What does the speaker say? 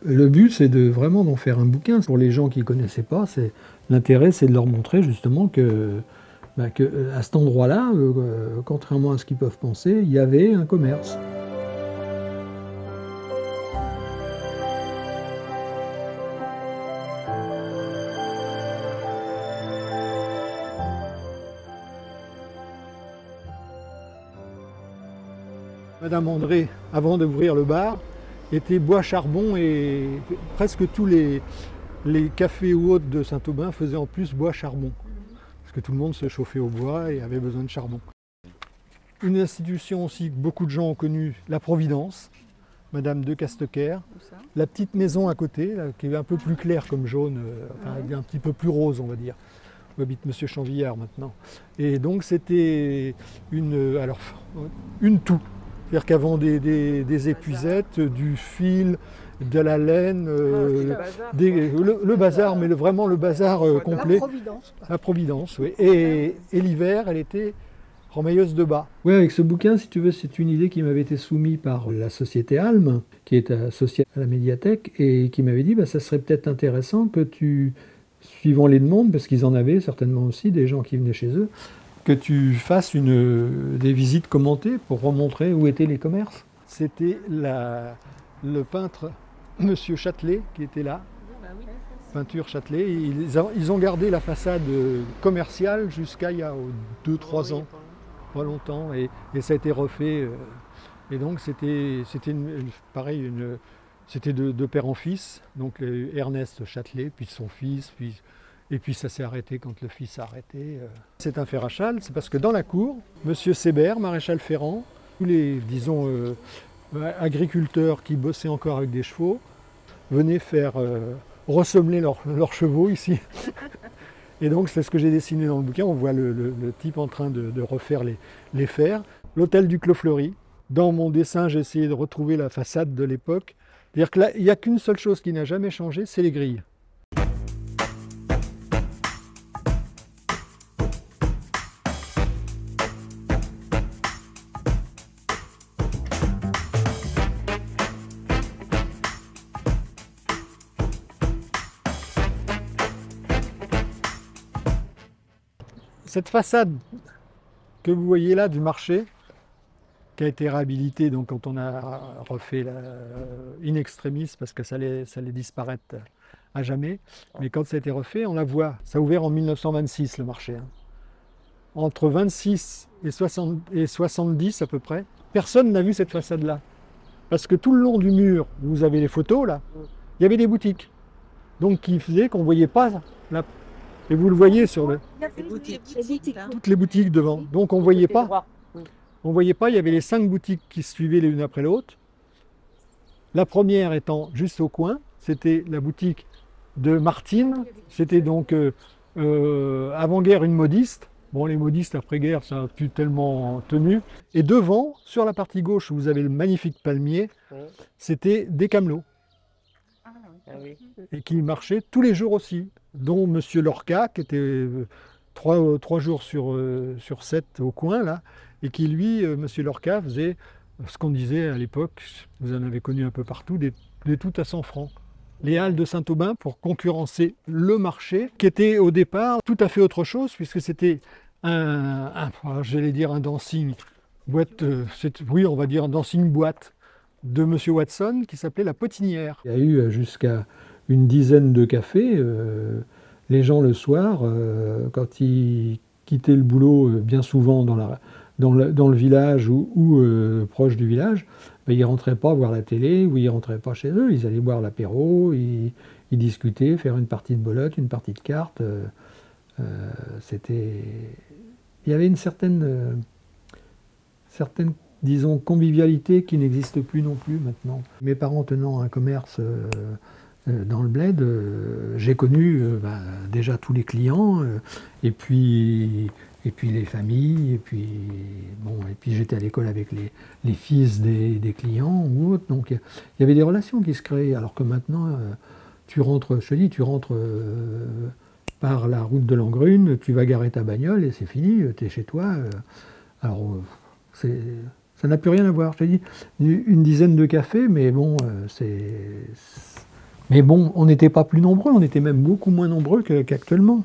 Le but, c'est vraiment d'en faire un bouquin. Pour les gens qui ne connaissaient pas, l'intérêt, c'est de leur montrer justement que à cet endroit-là, contrairement à ce qu'ils peuvent penser, il y avait un commerce. Madame André, avant d'ouvrir le bar, était bois charbon, et presque tous les cafés ou autres de Saint-Aubin faisaient en plus bois charbon. Parce que tout le monde se chauffait au bois et avait besoin de charbon. Une institution aussi que beaucoup de gens ont connue, la Providence, Madame de Castequer. La petite maison à côté, là, qui est un peu plus claire comme jaune, un petit peu plus rose, on va dire, où habite Monsieur Chanvillard maintenant. Et donc c'était une toux. C'est-à-dire qu'avant des épuisettes, du fil, de la laine, le bazar, mais vraiment le bazar complet. La Providence, oui. Et l'hiver, elle était remailleuse de bas. Oui, avec ce bouquin, si tu veux, c'est une idée qui m'avait été soumise par la société Alm, qui est associée à la médiathèque, et qui m'avait dit, ça serait peut-être intéressant que tu, suivant les demandes, parce qu'ils en avaient certainement aussi, des gens qui venaient chez eux, que tu fasses des visites commentées pour remontrer où étaient les commerces. C'était le peintre Monsieur Châtelet qui était là, peinture Châtelet. Ils ont gardé la façade commerciale jusqu'à il y a 2-3 ans, pas longtemps, et ça a été refait. Et donc c'était pareil, c'était de père en fils, donc Ernest Châtelet, puis son fils, et puis ça s'est arrêté quand le fils a arrêté. C'est un fer à châle, c'est parce que dans la cour, M. Sébert, maréchal Ferrand, tous les, disons, agriculteurs qui bossaient encore avec des chevaux, venaient faire ressemeler leurs chevaux ici. Et donc c'est ce que j'ai dessiné dans le bouquin. On voit le type en train de refaire les fers. L'hôtel du Clos Fleury. Dans mon dessin, j'ai essayé de retrouver la façade de l'époque. C'est-à-dire que là, il n'y a qu'une seule chose qui n'a jamais changé, c'est les grilles. Cette façade que vous voyez là du marché, qui a été réhabilitée donc, quand on a refait in extremis, parce que ça allait disparaître à jamais, mais quand ça a été refait, on la voit. Ça a ouvert en 1926 le marché. Entre 26 et 70 à peu près, personne n'a vu cette façade-là. Parce que tout le long du mur, vous avez les photos là, il y avait des boutiques. Donc qui faisait qu'on ne voyait pas la. Et vous le voyez sur toutes les boutiques devant. Donc on ne voyait pas. On ne voyait pas, il y avait les 5 boutiques qui se suivaient l'une après l'autre. La première étant juste au coin, c'était la boutique de Martine. C'était donc avant-guerre une modiste. Bon, les modistes après-guerre, ça n'a plus tellement tenu. Et devant, sur la partie gauche où vous avez le magnifique palmier, c'était des camelots. Et qui marchaient tous les jours aussi, dont Monsieur Lorca, qui était 3 jours sur 7 au coin, là, et qui, lui, Monsieur Lorca, faisait ce qu'on disait à l'époque, vous en avez connu un peu partout, des tout à 100 francs. Les halles de Saint-Aubin pour concurrencer le marché, qui était au départ tout à fait autre chose, puisque c'était j'allais dire un dancing boîte, oui, on va dire un dancing boîte de Monsieur Watson, qui s'appelait la Potinière. Il y a eu jusqu'à une dizaine de cafés. Les gens le soir, quand ils quittaient le boulot, bien souvent dans le village ou proche du village, ils ne rentraient pas voir la télé ou ils ne rentraient pas chez eux. Ils allaient boire l'apéro, ils discutaient, faire une partie de belote, une partie de cartes. Il y avait une certaine disons, convivialité qui n'existe plus non plus maintenant. Mes parents tenant un commerce dans le bled, j'ai connu déjà tous les clients, et puis et puis les familles, et puis bon, et puis j'étais à l'école avec les fils des clients ou autres, donc il y avait des relations qui se créaient, alors que maintenant, tu rentres, je te dis, tu rentres par la route de Langrune, tu vas garer ta bagnole et c'est fini, tu es chez toi. Alors, ça n'a plus rien à voir, je te dis, une dizaine de cafés, mais bon, mais bon, on n'était pas plus nombreux, on était même beaucoup moins nombreux qu'actuellement.